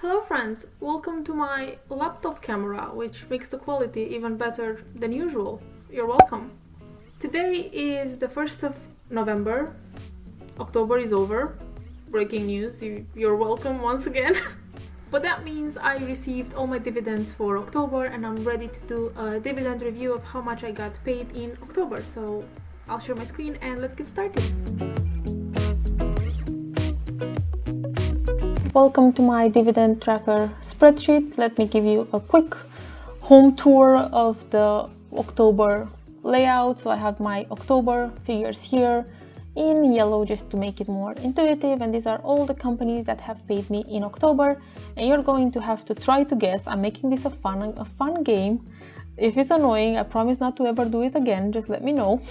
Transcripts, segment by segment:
Hello friends, welcome to my laptop camera, which makes the quality even better than usual. You're welcome. Today is the 1st of November. October is over. Breaking news, you're welcome once again. But that means I received all my dividends for October and I'm ready to do a dividend review of how much I got paid in October. So I'll share my screen and let's get started. Welcome to my dividend tracker spreadsheet. Let me give you a quick home tour of the October layout. So I have my October figures here in yellow just to make it more intuitive, and these are all the companies that have paid me in October, and you're going to have to try to guess. I'm making this a fun game. If it's annoying, I promise not to ever do it again. Just let me know.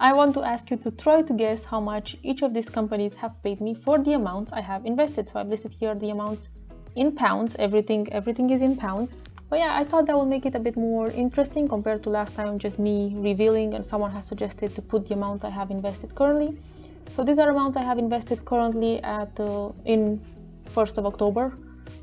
I want to ask you to try to guess how much each of these companies have paid me for the amount I have invested. So I've listed here the amounts in pounds. Everything is in pounds. But yeah, I thought that would make it a bit more interesting compared to last time, just me revealing, and someone has suggested to put the amount I have invested currently. So these are amounts I have invested currently at in 1st of October.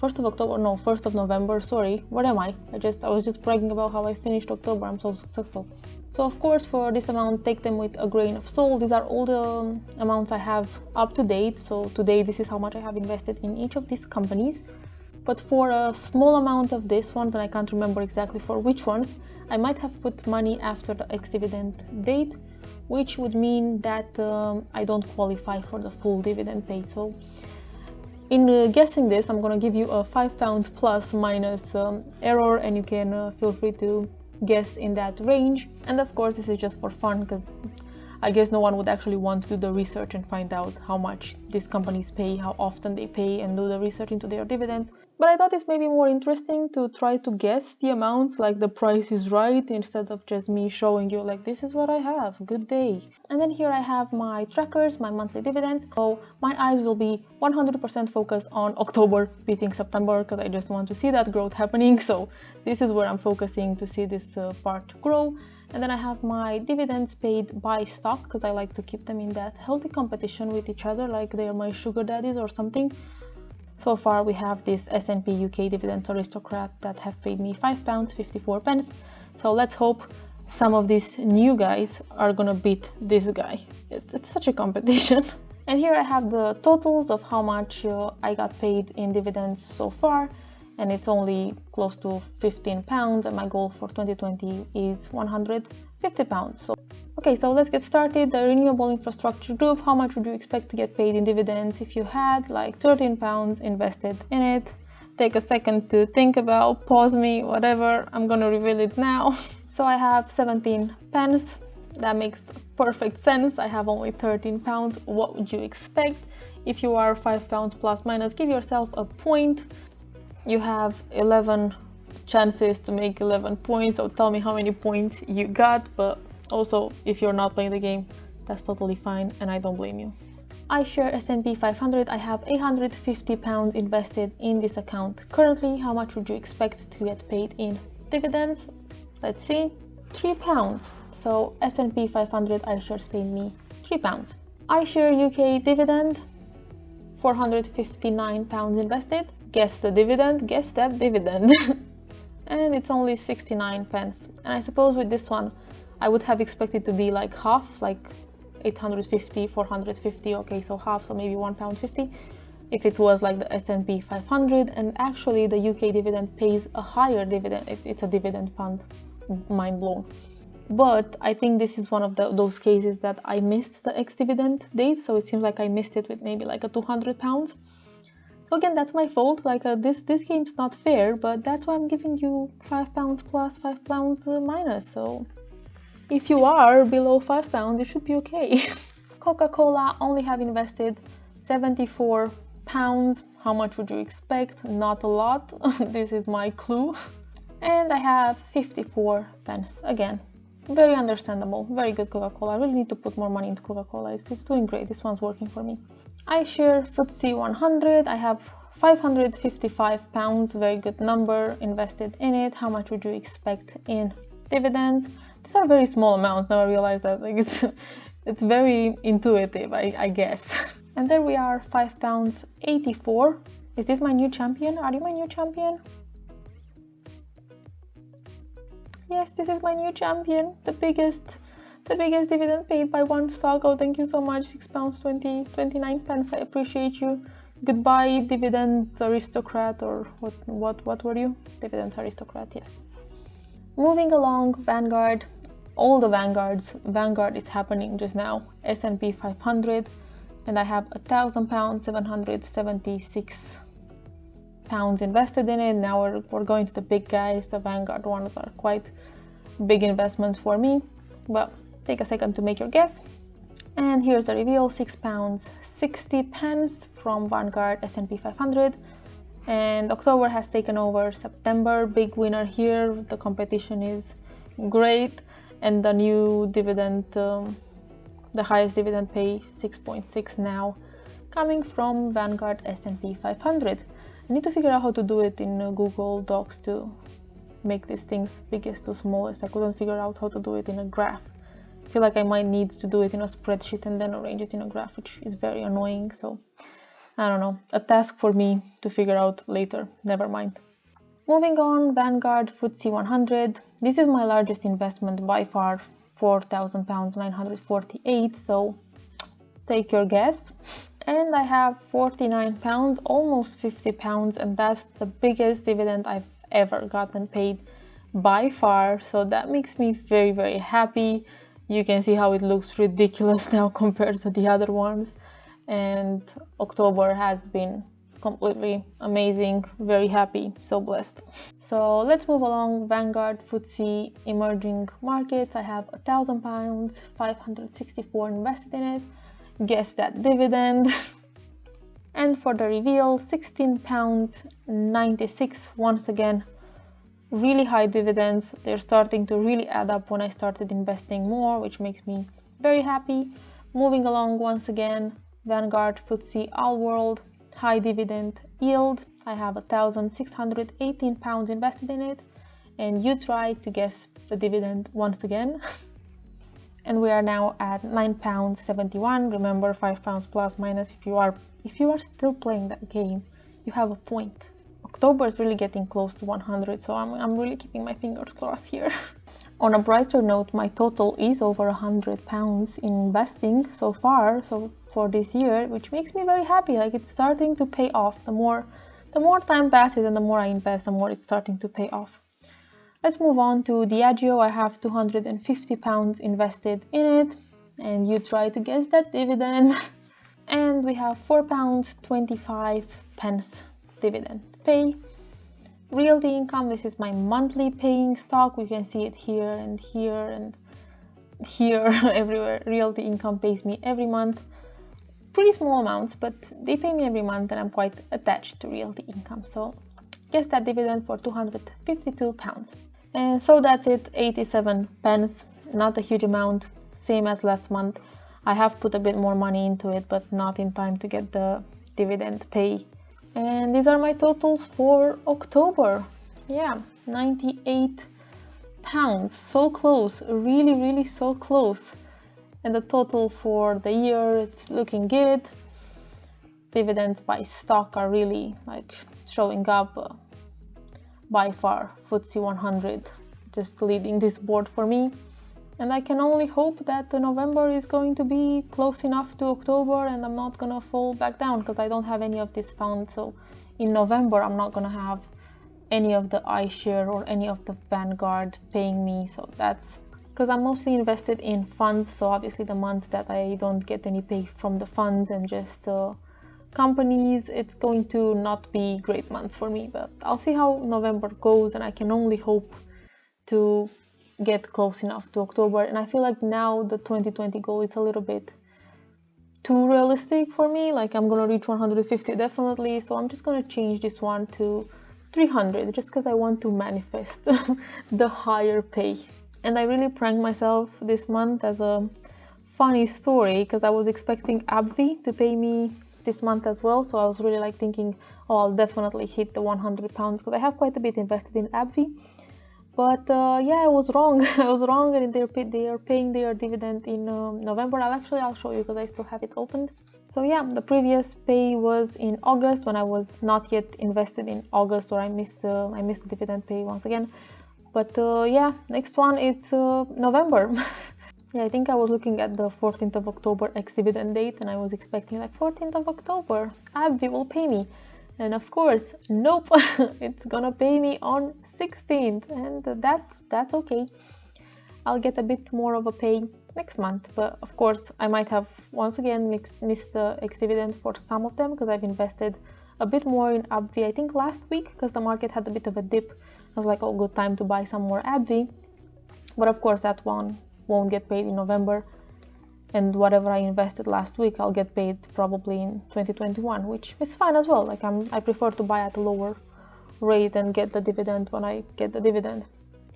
1st of November, sorry. What am I? I was just bragging about how I finished October. I'm so successful. So of course, for this amount, take them with a grain of salt. These are all the amounts I have up to date. So today, this is how much I have invested in each of these companies. But for a small amount of this one, and I can't remember exactly for which one, I might have put money after the ex-dividend date, which would mean that I don't qualify for the full dividend paid. So in guessing this, I'm going to give you a £5 plus minus error, and you can feel free to guess in that range. And of course, this is just for fun, because I guess no one would actually want to do the research and find out how much these companies pay, how often they pay, and do the research into their dividends. But I thought it's maybe more interesting to try to guess the amounts, like the price is right, instead of just me showing you like, this is what I have, good day. And then here I have my trackers, my monthly dividends. So my eyes will be 100% focused on October beating September, because I just want to see that growth happening. So this is where I'm focusing to see this part grow. And then I have my dividends paid by stock, because I like to keep them in that healthy competition with each other, like they are my sugar daddies or something. So far we have this S&P UK Dividend Aristocrat that have paid me £5.54. So let's hope some of these new guys are gonna beat this guy. It's such a competition. And here I have the totals of how much I got paid in dividends so far, and it's only close to £15, and my goal for 2020 is £150. So okay, so let's get started. The renewable infrastructure group, how much would you expect to get paid in dividends if you had like £13 invested in it? Take a second to think about, pause me, whatever. I'm gonna reveal it now. So I have 17 pence. That makes perfect sense. I have only £13. What would you expect? If you are £5 plus minus, give yourself a point. You have 11 chances to make 11 points, so tell me how many points you got. But also, if you're not playing the game, that's totally fine, and I don't blame you. iShare S&P 500, I have £850 invested in this account currently. How much would you expect to get paid in dividends? Let's see, £3. So S&P 500 iShares paid me £3. iShare UK dividend, £459 invested. Guess the dividend, guess that dividend. And it's only 69 pence. And I suppose with this one, I would have expected to be like half, like 850, 450, okay, so half, so maybe £1.50 if it was like the S&P 500. And actually the UK dividend pays a higher dividend. It's a dividend fund, mind blown. But I think this is one of those cases that I missed the ex-dividend date, so it seems like I missed it with maybe like a £200. So again, that's my fault. Like this game's not fair, but that's why I'm giving you £5 plus, £5 minus. So if you are below £5, you should be okay. Coca-Cola, only have invested £74. How much would you expect? Not a lot. This is my clue. And I have 54 pence. Again, very understandable. Very good Coca-Cola. I really need to put more money into Coca-Cola. It's doing great. This one's working for me. iShare FTSE 100, I have £555, very good number, invested in it. How much would you expect in dividends? These are very small amounts. Now I realize that, like, it's very intuitive, I guess. And there we are, £5.84. Is this my new champion? Are you my new champion? Yes, this is my new champion. The biggest dividend paid by one stock. Oh, thank you so much. £6.29. I appreciate you. Goodbye, dividend aristocrat, or what were you? Dividend aristocrat, yes. Moving along, Vanguard. All the Vanguards. Vanguard is happening just now. S&P 500, and I have £1,000, 776 pounds invested in it. Now we're going to the big guys. The Vanguard ones are quite big investments for me, but take a second to make your guess. And here's the reveal: £6.60 from Vanguard S&P 500. And October has taken over September. Big winner here. The competition is great, and the new dividend, the highest dividend pay, 6.6 now, coming from Vanguard S&P 500. I need to figure out how to do it in Google Docs to make these things biggest to smallest. I couldn't figure out how to do it in a graph. I feel like I might need to do it in a spreadsheet and then arrange it in a graph, which is very annoying. So I don't know, a task for me to figure out later. Never mind. Moving on, Vanguard FTSE 100. This is my largest investment by far, £4,000, 948. So take your guess. And I have £49, almost £50, and that's the biggest dividend I've ever gotten paid by far. So that makes me very, very happy. You can see how it looks ridiculous now compared to the other ones. And October has been completely amazing. Very happy, so blessed. So let's move along. Vanguard FTSE emerging markets. I have £1,000, 564 invested in it. Guess that dividend. And for the reveal, £16.96. Once again, really high dividends. They're starting to really add up when I started investing more, which makes me very happy. Moving along, once again, Vanguard FTSE All World, high dividend yield. I have £1,618 invested in it, and you try to guess the dividend once again. And we are now at £9.71. Remember, £5 plus minus. If you are still playing that game, you have a point. October is really getting close to 100, so I'm really keeping my fingers crossed here. On a brighter note, my total is over £100 in investing so far, so for this year, which makes me very happy. Like, it's starting to pay off. The more time passes and the more I invest, the more it's starting to pay off. Let's move on to Diageo. I have £250 invested in it, and you try to guess that dividend. And we have £4.25 dividend pay. Realty income, this is my monthly paying stock. You can see it here and here and here, everywhere. Realty income pays me every month. Pretty small amounts, but they pay me every month, and I'm quite attached to realty income. So guess that dividend for £252. And so that's it, 87p, not a huge amount, same as last month. I have put a bit more money into it, but not in time to get the dividend pay. And these are my totals for October. Yeah, £98. So close, really, really so close. And the total for the year, it's looking good. Dividends by stock are really like showing up. By far, FTSE 100 just leading this board for me. And I can only hope that November is going to be close enough to October and I'm not gonna fall back down, because I don't have any of this funds. So in November, I'm not gonna have any of the iShare or any of the Vanguard paying me. So that's because I'm mostly invested in funds. So obviously the months that I don't get any pay from the funds and just companies, it's going to not be great months for me. But I'll see how November goes, and I can only hope to get close enough to October. And I feel like now the 2020 goal, it's a little bit too realistic for me. Like, I'm gonna reach 150 definitely, so I'm just gonna change this one to 300 just because I want to manifest the higher pay. And I really pranked myself this month as a funny story, because I was expecting Abbvie to pay me this month as well. So I was really like thinking, oh, I'll definitely hit the £100 because I have quite a bit invested in Abbvie. But yeah, I was wrong. I was wrong, and they are paying their dividend in November. I'll show you because I still have it opened. So yeah, the previous pay was in August when I was not yet invested in August, or I missed the dividend pay once again. But yeah, next one it's November. Yeah, I think I was looking at the 14th of October ex-dividend date, and I was expecting like 14th of October, Abbvie will pay me. And of course, nope, it's gonna pay me on 16th, and that's okay. I'll get a bit more of a pay next month, but of course I might have once again missed the ex-dividend for some of them because I've invested a bit more in Abbvie, I think last week, because the market had a bit of a dip. I was like, oh, good time to buy some more Abbvie. But of course that one won't get paid in November, and whatever I invested last week I'll get paid probably in 2021, which is fine as well. Like I prefer to buy at a lower rate and get the dividend when I get the dividend.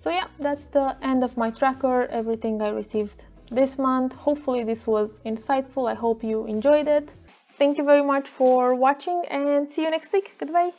So yeah, that's the end of my tracker, everything I received this month. Hopefully this was insightful. I hope you enjoyed it. Thank you very much for watching and see you next week. Goodbye.